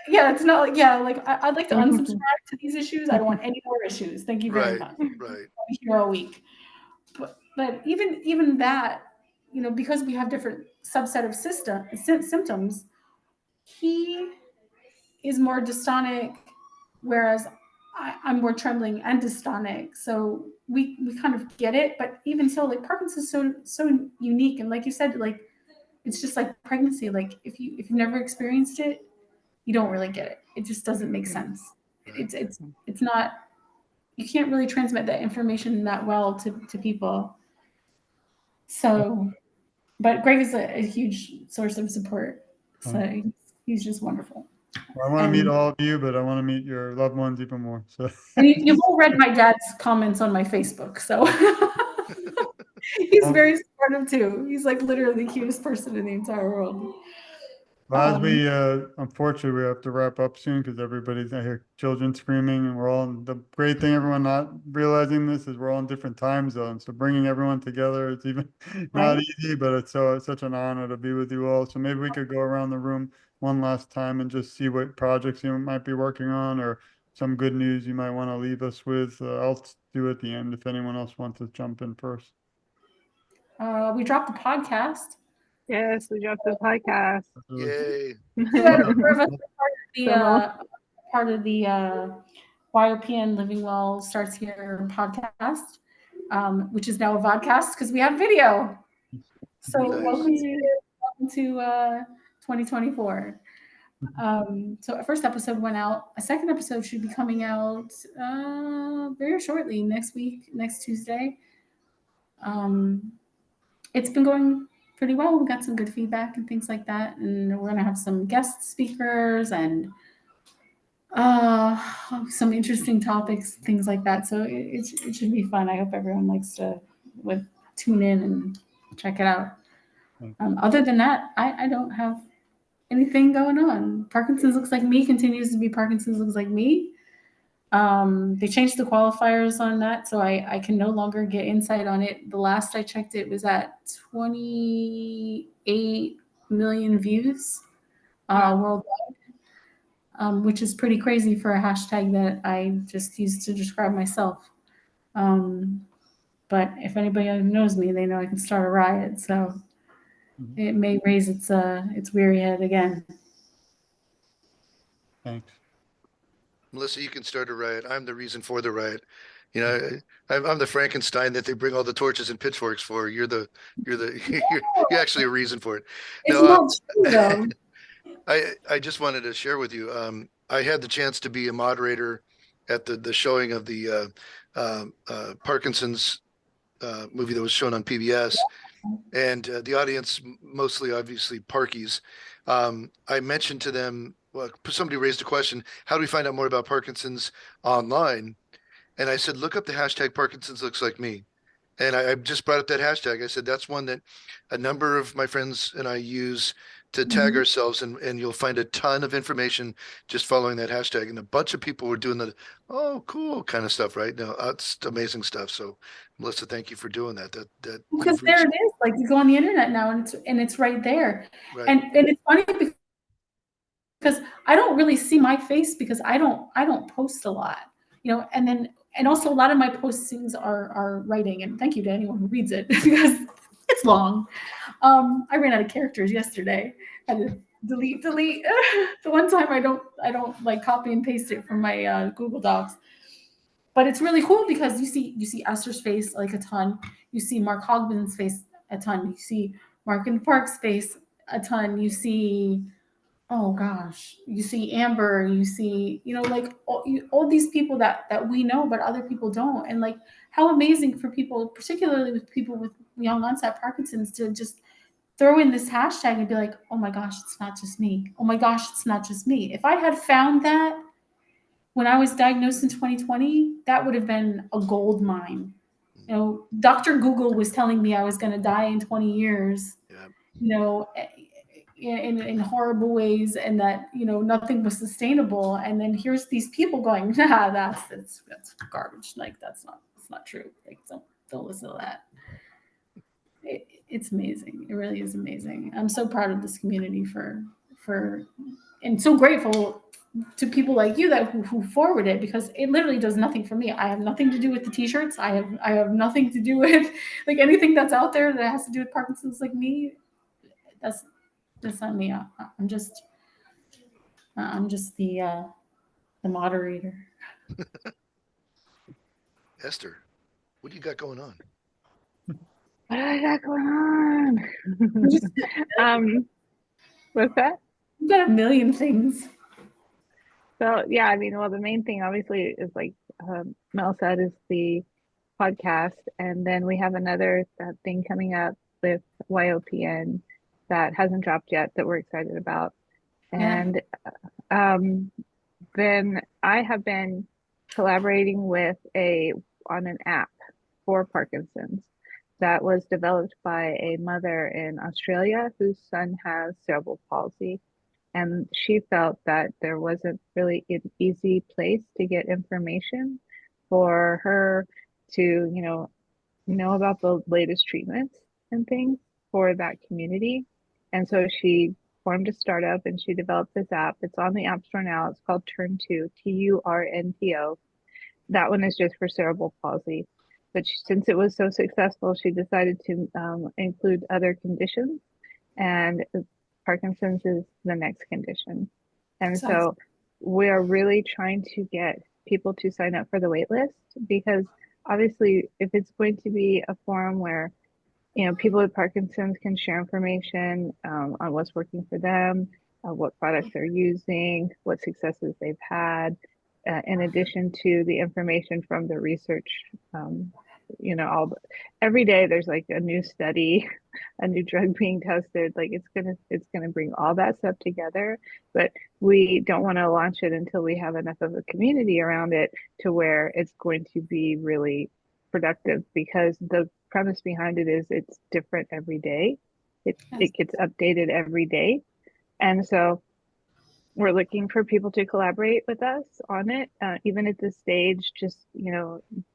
Yeah, it's not like, yeah, like I'd like to unsubscribe to these issues. I don't want any more issues. Thank you very much. Right. I'll be here all week. But even that, you know, because we have different subset of symptoms, he is more dystonic, whereas I'm more trembling and dystonic. So we kind of get it. But even so, like Parkinson's is so unique, and like you said, like it's just like pregnancy. Like if you've never experienced it, you don't really get it. It just doesn't make sense. It's not. You can't really transmit that information that well to people. So, but Greg is a huge source of support. So he's just wonderful. Well, I want to meet all of you, but I want to meet your loved ones even more. So and you've all read my dad's comments on my Facebook, so he's very supportive too. He's like literally the cutest person in the entire world. Well, as we unfortunately we have to wrap up soon because everybody's I hear children screaming, and we're all the great thing everyone not realizing this is we're all in different time zones. So bringing everyone together it's even not easy, but it's such an honor to be with you all. So maybe we could go around the room one last time and just see what projects you might be working on or some good news you might want to leave us with. I'll do at the end if anyone else wants to jump in first. We dropped the podcast. Yes, we dropped the podcast. Yay. Part of the YOPN Living Well Starts Here podcast, which is now a vodcast because we have video. So Nice. welcome to 2024. So a first episode went out. A second episode should be coming out very shortly, next week, next Tuesday. It's been going pretty well. We got some good feedback and things like that, and we're gonna have some guest speakers and some interesting topics, things like that. So it should be fun. I hope everyone likes to tune in and check it out. Other than that, I don't have anything going on. Parkinson's Looks Like Me continues to be Parkinson's Looks Like Me. They changed the qualifiers on that, so I can no longer get insight on it. The last I checked, it was at 28 million views worldwide. which is pretty crazy for a hashtag that I just used to describe myself. But if anybody knows me, they know I can start a riot. So it may raise its weary head again. Thanks. Melissa, you can start a riot. I'm the reason for the riot. You know, I'm the Frankenstein that they bring all the torches and pitchforks for. You're you're actually a reason for it. It's No, not true though. I just wanted to share with you. I had the chance to be a moderator at the showing of the Parkinson's movie that was shown on PBS, and the audience, mostly obviously Parkies. I mentioned to them, well, somebody raised a question: how do we find out more about Parkinson's online? And I said, look up the hashtag Parkinson's looks like me. And I just brought up that hashtag. I said, that's one that a number of my friends and I use to tag ourselves, and you'll find a ton of information just following that hashtag. And a bunch of people were doing the, oh, cool kind of stuff, right? No, it's amazing stuff. So, Melissa, thank you for doing that. That Because there it is. Like you go on the internet now and it's right there. right. And it's funny because I don't really see my face because I don't post a lot, and also a lot of my postings are writing, and thank you to anyone who reads it because it's long. I ran out of characters yesterday. Had to delete. The one time I don't like copy and paste it from my Google Docs. But it's really cool because you see Esther's face like a ton. You see Mark Hogman's face a ton. You see Mark in the Park's face a ton. You see, oh gosh, you see Amber. You see, like all these people that we know, but other people don't. And like how amazing for people, particularly with people with young onset Parkinson's, to just throw in this hashtag and be like, oh my gosh, it's not just me. Oh my gosh, it's not just me. If I had found that when I was diagnosed in 2020, that would have been a gold mine. Dr. Google was telling me I was going to die in 20 years, in horrible ways, and that, nothing was sustainable. And then here's these people going, nah, that's garbage. Like, that's not true. Like, don't listen to that. It's amazing. It really is amazing. I'm so proud of this community for, and so grateful to people like you who forward it, because it literally does nothing for me. I have nothing to do with the t-shirts. I have nothing to do with like anything that's out there that has to do with Parkinson's like me. That's not me. I'm just the moderator. Esther, what do you got going on? What do I got going on? What's that? You've got a million things. So yeah, I mean, well, the main thing obviously is like Mel said, is the podcast, and then we have another thing coming up with YOPN that hasn't dropped yet that we're excited about. And then I have been collaborating on an app for Parkinson's that was developed by a mother in Australia whose son has cerebral palsy. And she felt that there wasn't really an easy place to get information for her to, know about the latest treatments and things for that community. And so she formed a startup and she developed this app. It's on the App Store now. It's called Turn2, TURNTO. That one is just for cerebral palsy. But since it was so successful, she decided to include other conditions, and Parkinson's is the next condition. And so we are really trying to get people to sign up for the wait list, because obviously if it's going to be a forum where, people with Parkinson's can share information on what's working for them, what products they're using, what successes they've had, in addition to the information from the research, every day there's like a new study, a new drug being tested. Like it's gonna bring all that stuff together, but we don't want to launch it until we have enough of a community around it to where it's going to be really productive, because the premise behind it is it's different every day. It gets updated every day. And so we're looking for people to collaborate with us on it, even at this stage, just,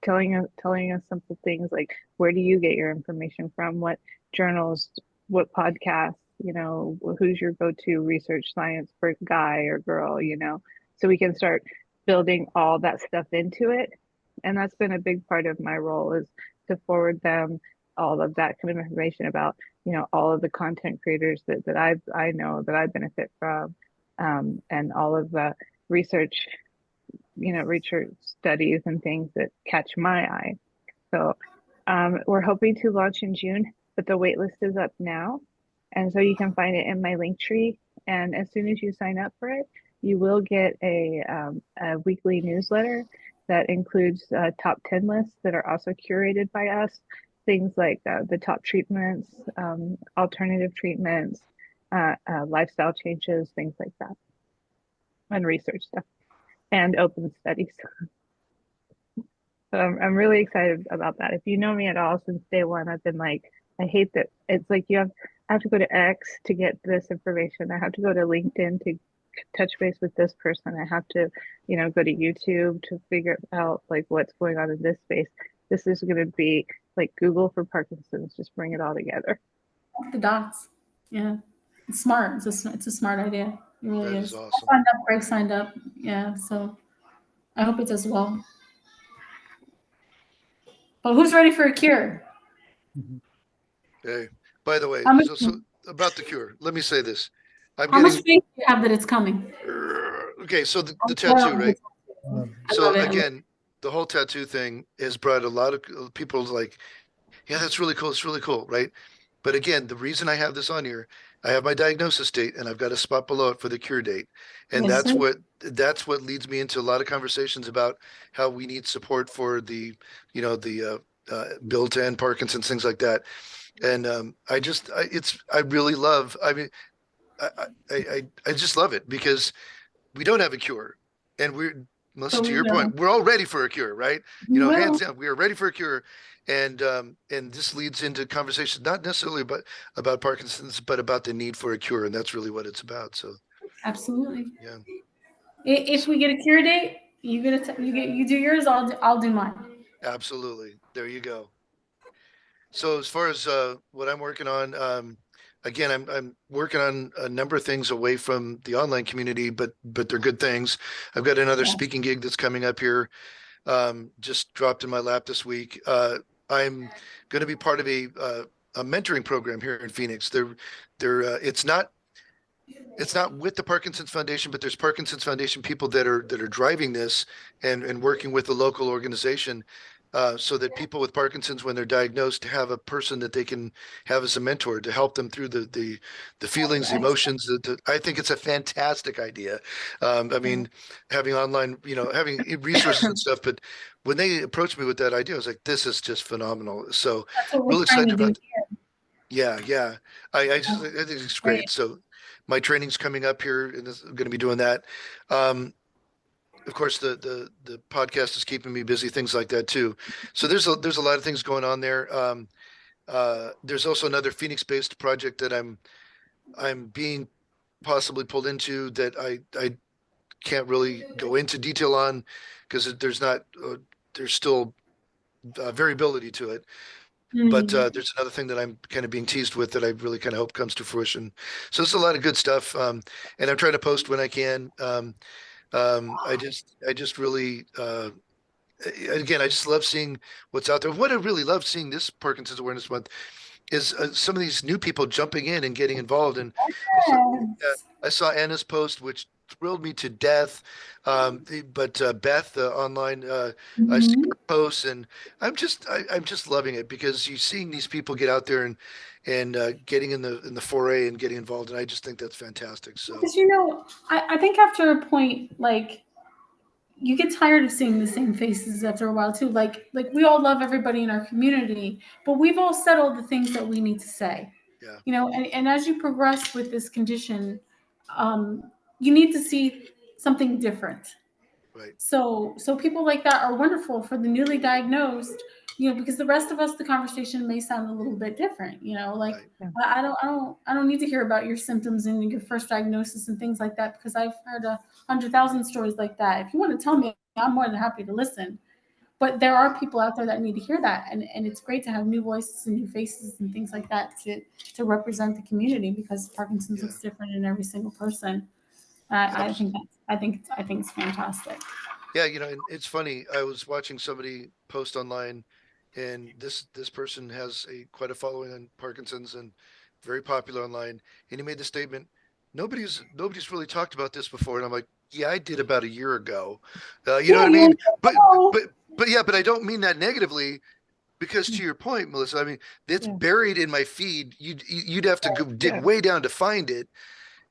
telling us simple things like, where do you get your information from? What journals, what podcasts, you know, who's your go-to research science guy or girl, you know, so we can start building all that stuff into it. And that's been a big part of my role, is to forward them all of that kind of information about, you know, all of the content creators that I know that I benefit from, and all of the research, you know, research studies and things that catch my eye. So we're hoping to launch in June, but the wait list is up now. And so you can find it in my link tree. And as soon as you sign up for it, you will get a weekly newsletter that includes top 10 lists that are also curated by us. Things like the top treatments, alternative treatments, lifestyle changes, things like that, and research stuff, and open studies. So I'm really excited about that. If you know me at all since day one, I've been like, I hate that it's like I have to go to X to get this information. I have to go to LinkedIn to touch base with this person. I have to, you know, go to YouTube to figure out like what's going on in this space. This is going to be like Google for Parkinson's. Just bring it all together. The dots. Yeah. It's smart. It's a smart idea. It really That is. is awesome. I signed up, Greg signed up. Yeah. So I hope it does well. But who's ready for a cure? Hey, by the way, How much, so about the cure, let me say this. I'm how much getting faith do you have that it's coming? okay. So the I tattoo, love right? it. I So love it. again, the whole tattoo thing has brought a lot of people like, yeah, that's really cool. It's really cool, right? But again, the reason I have this on here, I have my diagnosis date and I've got a spot below it for the cure date. And Yes, that's sir. what leads me into a lot of conversations about how we need support for the, you know, the built in Parkinson's, things like that. And I really love, I mean, I just love it because we don't have a cure, and Melissa, But to we your will. point, we're all ready for a cure, right? We Hands will. down, we are ready for a cure, and this leads into conversations not necessarily about Parkinson's, but about the need for a cure, and that's really what it's about. So Absolutely. yeah, If we get a cure date, you do yours. I'll do mine. absolutely. There you go. So as far as what I'm working on, again, I'm working on a number of things away from the online community, but they're good things. I've got another Yeah. speaking gig that's coming up here, just dropped in my lap this week. I'm going to be part of a mentoring program here in Phoenix. It's not with the Parkinson's Foundation, but there's Parkinson's Foundation people that are driving this and working with the local organization, so that people with Parkinson's, when they're diagnosed, have a person that they can have as a mentor to help them through the feelings, the emotions. I think it's a fantastic idea. I mean, having online, you know, having resources and stuff, but when they approached me with that idea, I was like, this is just phenomenal. So That's what real we're trying excited to do about that. here. Yeah. I think it's Great. great. So my training's coming up here and I'm going to be doing that. Of course, the podcast is keeping me busy, things like that too. So there's a lot of things going on there. There's also another Phoenix-based project that I'm being possibly pulled into that I can't really go into detail on because there's still variability to it. But Mm. there's another thing that I'm kind of being teased with that I really kind of hope comes to fruition. So there's a lot of good stuff, and I'm trying to post when I can. I just really, again, I just love seeing what's out there. What I really love seeing this Parkinson's Awareness Month is some of these new people jumping in and getting involved. And I saw, Yes. I saw Anna's post, which thrilled me to death. But Beth online, I see Mhm. her posts, and I'm just loving it because you're seeing these people get out there and getting in the foray and getting involved, and I just think that's fantastic. So Because I think after a point, like you get tired of seeing the same faces after a while too. Like we all love everybody in our community, but we've all said all the things that we need to say. yeah, And as you progress with this condition, um, you need to see something different. right, So people like that are wonderful for the newly diagnosed, because the rest of us, the conversation may sound a little bit different. Like right, I don't need to hear about your symptoms and your first diagnosis and things like that because I've heard 100,000 stories like that. If you want to tell me, I'm more than happy to listen. But there are people out there that need to hear that, and it's great to have new voices and new faces and things like that to represent the community, because Parkinson's looks different in every single person. I think it's fantastic. Yeah, and it's funny. I was watching somebody post online, and this person has quite a following on Parkinson's and very popular online. And he made the statement, "Nobody's really talked about this before." And I'm like, "Yeah, I did about a year ago." You know what I mean? But I don't mean that negatively, because to your point, Melissa, I mean, it's buried in my feed. You'd have to go dig way down to find it.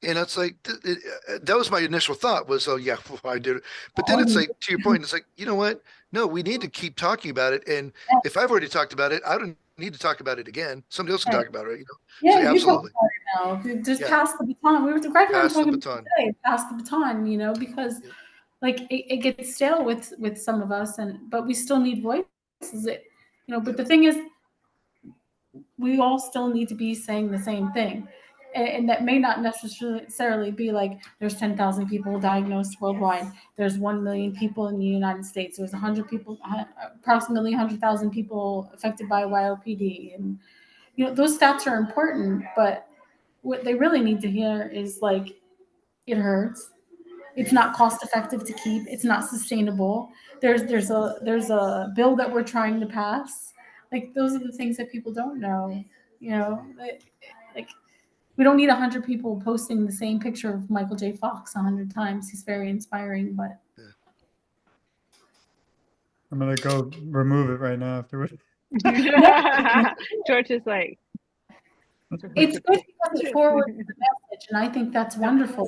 And it's like, that was my initial thought was, oh yeah, well, I did it. But then it's like, to your point, it's like, you know what? No, we need to keep talking about it. And if I've already talked about it, I don't need to talk about it again. Somebody else can talk about it, Yeah, So absolutely. Now. Just pass the baton. We were Greg and I were talking about today, pass the baton, because like it gets stale with some of us, but we still need voices. But the thing is, we all still need to be saying the same thing. And that may not necessarily be like there's 10,000 people diagnosed worldwide. There's 1 million people in the United States. There's approximately 100,000 people affected by YOPD. And, those stats are important, but what they really need to hear is like, it hurts. It's not cost effective to keep. It's not sustainable. There's a bill that we're trying to pass. Like, those are the things that people don't know. Like, we don't need 100 people posting the same picture of Michael J. Fox 100 times. He's very inspiring, but I'm gonna go remove it right now afterward. George is like, it's good because it forwards the message, and I think that's wonderful.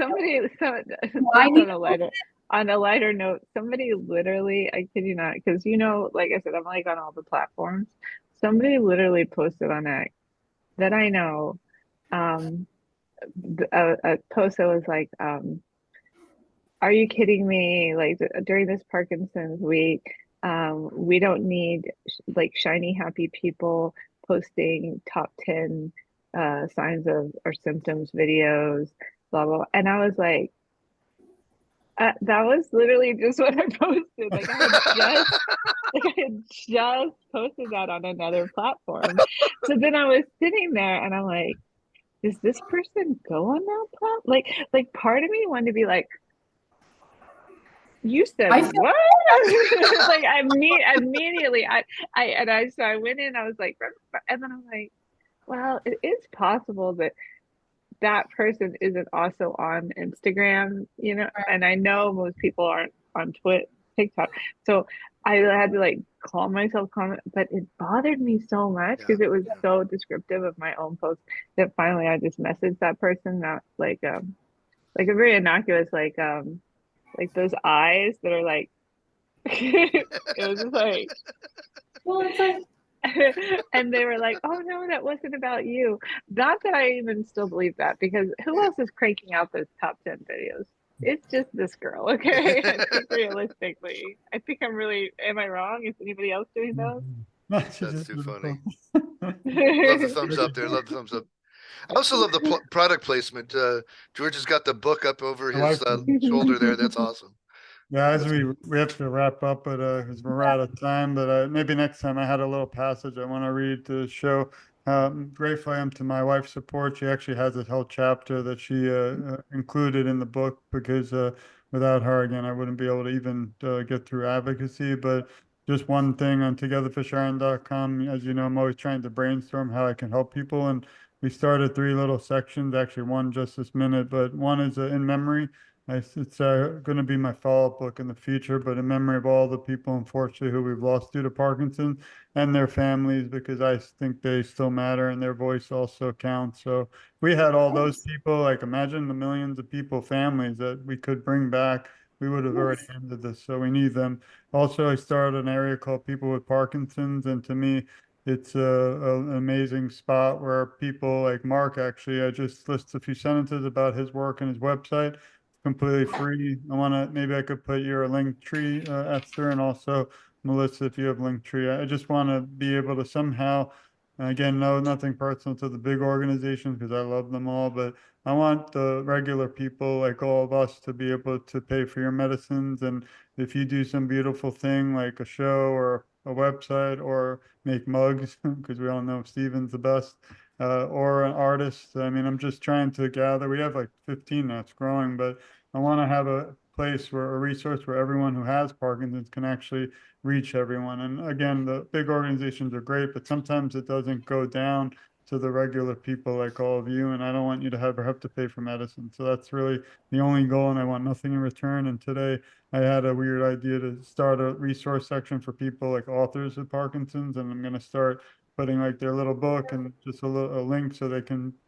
On a lighter note, somebody literally, I kid you not, because like I said, I'm like on all the platforms. Somebody literally posted on that I know, a post that was like, "Are you kidding me? Like during this Parkinson's week, we don't need like shiny happy people posting top 10 signs of or symptoms videos, blah blah." And I was like, that was literally just what I posted. Like I had just posted that on another platform. So then I was sitting there and I'm like, does this person go on that platform? Like part of me wanted to be like, you said what? Like immediately so I went in, I was like, and then I'm like, well, it is possible that person isn't also on Instagram, and I know most people aren't on TikTok. So I had to like calm myself, but it bothered me so much because it was so descriptive of my own post that finally I just messaged that person, not like a very innocuous, like those eyes that are like, it was just like, well, it's like, and they were like, oh no, that wasn't about you. Not that I even still believe that, because who else is cranking out those top 10 videos? It's just this girl, okay? I think realistically, am I wrong? Is anybody else doing those? That's too funny. Love the thumbs up there. Love the thumbs up. I also love the product placement. George has got the book up over his shoulder there. That's awesome. Yeah, as we have to wrap up, but because we're out of time, but maybe next time I had a little passage I want to read to show how grateful I am to my wife's support. She actually has this whole chapter that she included in the book, because without her, again, I wouldn't be able to even get through advocacy. But just one thing on togetherforsharon.com, as you know, I'm always trying to brainstorm how I can help people. And we started 3 little sections, actually one just this minute, but one is in memory. It's going to be my follow-up book in the future, but in memory of all the people, unfortunately, who we've lost due to Parkinson and their families, because I think they still matter and their voice also counts. So we had all those people, like imagine the millions of people, families that we could bring back. We would have already ended this. So we need them. Also, I started an area called People with Parkinson's. And to me, it's an amazing spot where people like Mark, actually, I just list a few sentences about his work and his website. Completely free. Maybe I could put your link tree, Esther, and also Melissa, if you have link tree. I just want to be able to somehow And again, no, nothing personal to the big organizations because I love them all, but I want the regular people like all of us to be able to pay for your medicines. And if you do some beautiful thing like a show or a website or make mugs, because we all know Steven's the best, or an artist. I mean, I'm just trying to gather. We have like 15 now, it's growing, but I want to have a place where a resource where everyone who has Parkinson's can actually reach everyone. And again, the big organizations are great, but sometimes it doesn't go down to the regular people like all of you. And I don't want you to have to pay for medicine. So that's really the only goal. And I want nothing in return. And today I had a weird idea to start a resource section for people like authors of Parkinson's. And I'm going to start putting like their little book and just a link so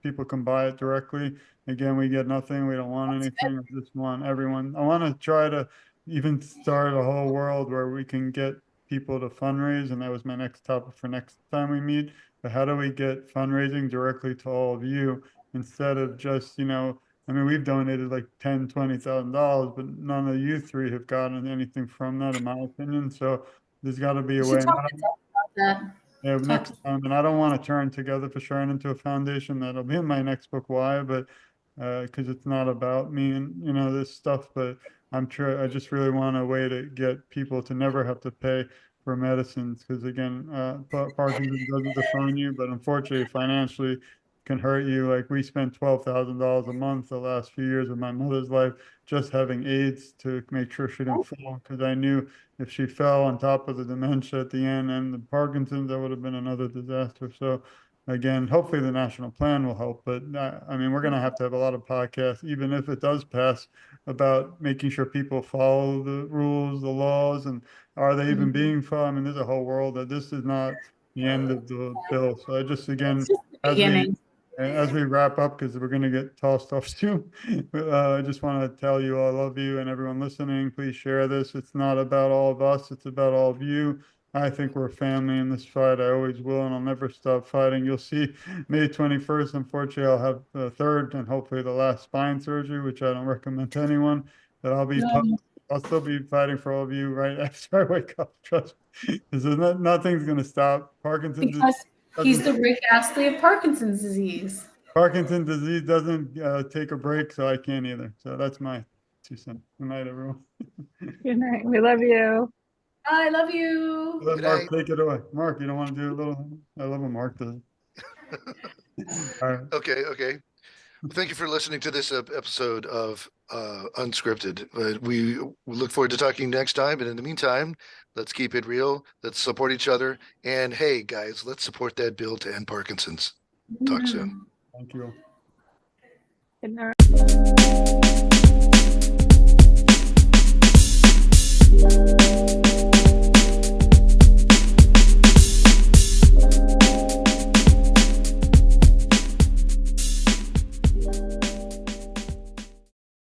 people can buy it directly. Again, we get nothing. We don't want anything. I just want everyone. I want to try to even start a whole world where we can get people to fundraise. And that was my next topic for next time we meet. But how do we get fundraising directly to all of you instead of just, I mean, we've donated like $10,000-$20,000, but none of you three have gotten anything from that, in my opinion. So there's got to be a You way. should talk to Deb about that. Yeah, Talk next to- time, and I don't want to turn Together for Sharon into a foundation. That'll be in my next book, Why, but because it's not about me and this stuff, but I just really want a way to get people to never have to pay for medicines, because again, Parkinson's doesn't define you, but unfortunately, financially can hurt you. Like we spent $12,000 a month the last few years of my mother's life just having aids to make sure she didn't fall, because I knew if she fell on top of the dementia at the end and the Parkinson's, that would have been another disaster. So again, hopefully the national plan will help, but I mean, we're going to have a lot of podcasts, even if it does pass, about making sure people follow the rules, the laws, and are they even being followed? I mean, there's a whole world that this is not the end of the bill. So I just, again, It's just the beginning. as we wrap up, because we're going to get tossed off soon, I just want to tell you I love you, and everyone listening, please share this. It's not about all of us. It's about all of you. I think we're a family in this fight. I always will, and I'll never stop fighting. You'll see May 21st, unfortunately, I'll have the third and hopefully the last spine surgery, which I don't recommend to anyone, but I'll still be fighting for all of you right after I wake up. Trust me. Nothing's going to stop. Because he's the Rick Astley of Parkinson's disease. Parkinson's disease doesn't take a break, so I can't either. So that's my 2 cents. Good night, everyone. Good night. We love you. I love you. Let Good Mark night. take it away. Mark, you don't want to do a little? I love when Mark does it. All right. Okay. Thank you for listening to this episode of Unscripted. We look forward to talking next time. And in the meantime, let's keep it real. Let's support each other. And hey, guys, let's support that bill to end Parkinson's. Talk soon. Thank you. Good night.